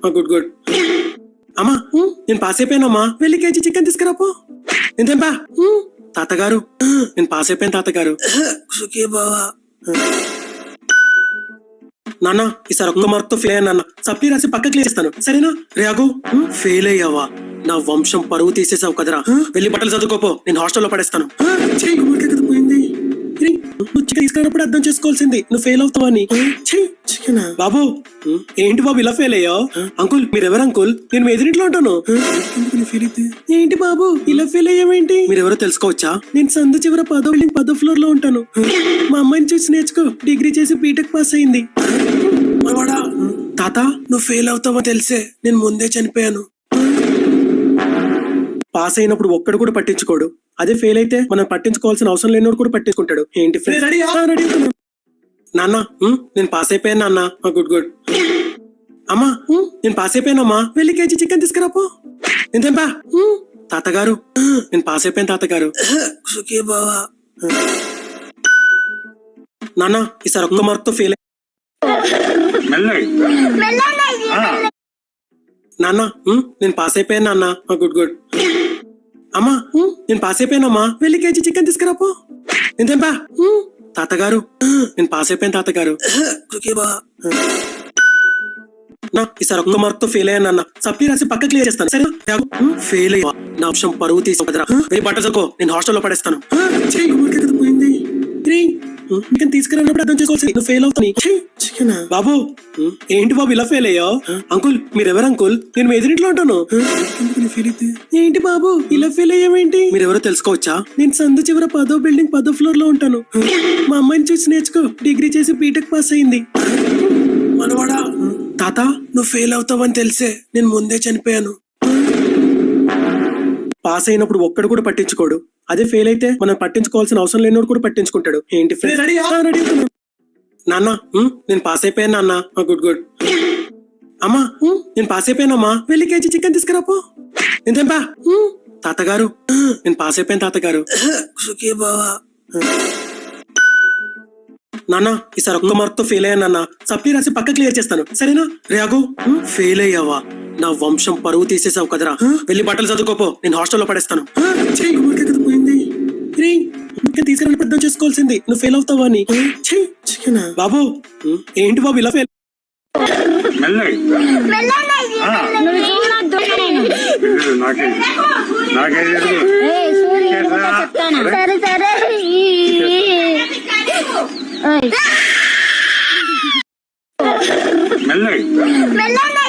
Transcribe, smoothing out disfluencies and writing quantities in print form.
Good good. అమ్మా నేను pass అయిపోయానమ్మా, వెళ్ళి కేజీ చికెన్ తీసుకురాపో. ఎంతేంపా తాతగారు, నేను పాస్ అయిపోయాను తాతగారు. సుఖీ బావా. నాన్న ఈసారి ఒక్క మార్క్ తో ఫెయిల్ అయ్యా నాన్న, సప్లీ రాసి పక్కకి లేస్తాను సరేనా? రేగు ఫెయిల్ అయ్యావా, నా వంశం పరువు తీసేసావు కదరా. వెళ్ళి బట్టలు చదువుకోపో, నేను హాస్టల్లో పడేస్తాను. పోయింది, నువ్వు చికెన్ తీసుకున్నప్పుడు అర్థం చేసుకోవాల్సింది నువ్వు ఫెయిల్ అవుతావని. బాబు ఏంటి బాబు ఇలా ఫెయిల్ అయ్యావు? అంకుల్ మీరెవరు అంకుల్? నేను మీ ఎదురింట్లో ఉంటాను. ఏంటి బాబు ఇలా ఫెయిల్ అయ్యావేంటి? మీరెవరో తెలుసుకోవచ్చా? నేను సందు చివర 10వ ఫ్లోర్ లో ఉంటాను. మా అమ్మాయిని చూసి నేర్చుకో, డిగ్రీ చేసి బీటెక్ పాస్ అయింది. తాత నువ్వు ఫెయిల్ అవుతావో తెలిసే నేను ముందే చనిపోయాను. పాస్ అయినప్పుడు ఒక్కడు కూడా పట్టించుకోడు, అదే ఫెయిల్ అయితే మనం పట్టించుకోవాల్సిన అవసరం లేనివాడు కూడా పట్టించుకుంటాడు. ఏంటి నాన్న నేను పాస్ అయిపోయాను నాన్న. Good good. అమ్మా నేను పాస్ అయిపోయానమ్మా, వెళ్ళి కేజీ చికెన్ తీసుకురాపో. ఎంతేంపా తాతగారు, నేను పాస్ అయిపోయాను తాతగారు. సుఖీ బావా. నాన్న ఈసారి ఒక్క మార్క్ తో ఫెయిల్ నాన్న నేను పాస్ అయిపోయాను నాన్న. Good good. అమ్మా నేను పాస్ అయిపోయానమ్మా, వెళ్ళి కేజీ చికెన్ తీసుకురాపో. ఎంతేంపా తాతగారు, నేను పాస్ అయిపోయాను తాతగారు. నా ఈసారి ఒక్క మార్క్ తో ఫెయిల్ అయ్యా నాన్న, సప్లీ రాసి పక్కకి క్లియర్ చేస్తాను సరేనా? ఫెయిల్ అయ్యా, నా వంశం పరువు తీసావు కదరా. వెళ్ళి బట్టలు చదువుకో, నేను హాస్టల్లో పడేస్తాను. పోయింది, తీసుకురానప్పుడు అర్థం చేసుకోవాల్సింది నువ్వు ఫెయిల్ అవుతాను. బాబు ఏంటి బాబు ఇలా ఫెయిల్ అయ్యావు? అంకుల్ మీరెవరు అంకుల్? నేను మీ ఎదురింట్లో ఉంటాను. ఏంటి బాబు ఇలా ఫెయిల్ అయ్యావేంటి? మీరెవరో తెలుసుకోవచ్చా? నేను సందు చివర 10వ ఫ్లోర్ లో ఉంటాను. మా అమ్మాయిని చూసి నేర్చుకో, డిగ్రీ చేసి బీటెక్ పాస్ అయింది. మనవాడా తాత నువ్వు ఫెయిల్ అవుతావని తెలిసే నేను ముందే చనిపోయాను. పాస్ అయినప్పుడు ఒక్కడు కూడా పట్టించుకోడు, అదే ఫెయిల్ అయితే మనం పట్టించుకోవాల్సిన అవసరం లేనివాడు కూడా పట్టించుకుంటాడు. ఏంటి నాన్న నేను పాస్ అయిపోయాను నాన్న. Good good. అమ్మా నేను పాస్ అయిపోయానమ్మా, వెళ్ళి కేజీ చికెన్ తీసుకురాపో. ఎంతేంపా తాతగారు, నేను పాస్ అయిపోయాను తాతగారు. సుఖీ బావా. నాన్న ఈసారి ఒక్క మార్క్ తో ఫెయిల్ అయ్యా నాన్న, సప్లీ రాసి పక్క క్లియర్ చేస్తాను సరేనా? రేగు ఫెయిల్ అయ్యావా, నా వంశం పరువు తీసేసావు కదరా. వెళ్ళి బట్టలు చదువుకోపో, నేను హాస్టల్లో పడేస్తాను. పోయింది, తీసుకురాని అర్థం చేసుకోవాల్సింది నువ్వు ఫెయిల్ అవుతావా అని. బాబు ఏంటి బాబు ఇలా ఫెయిల్? మెల్లగా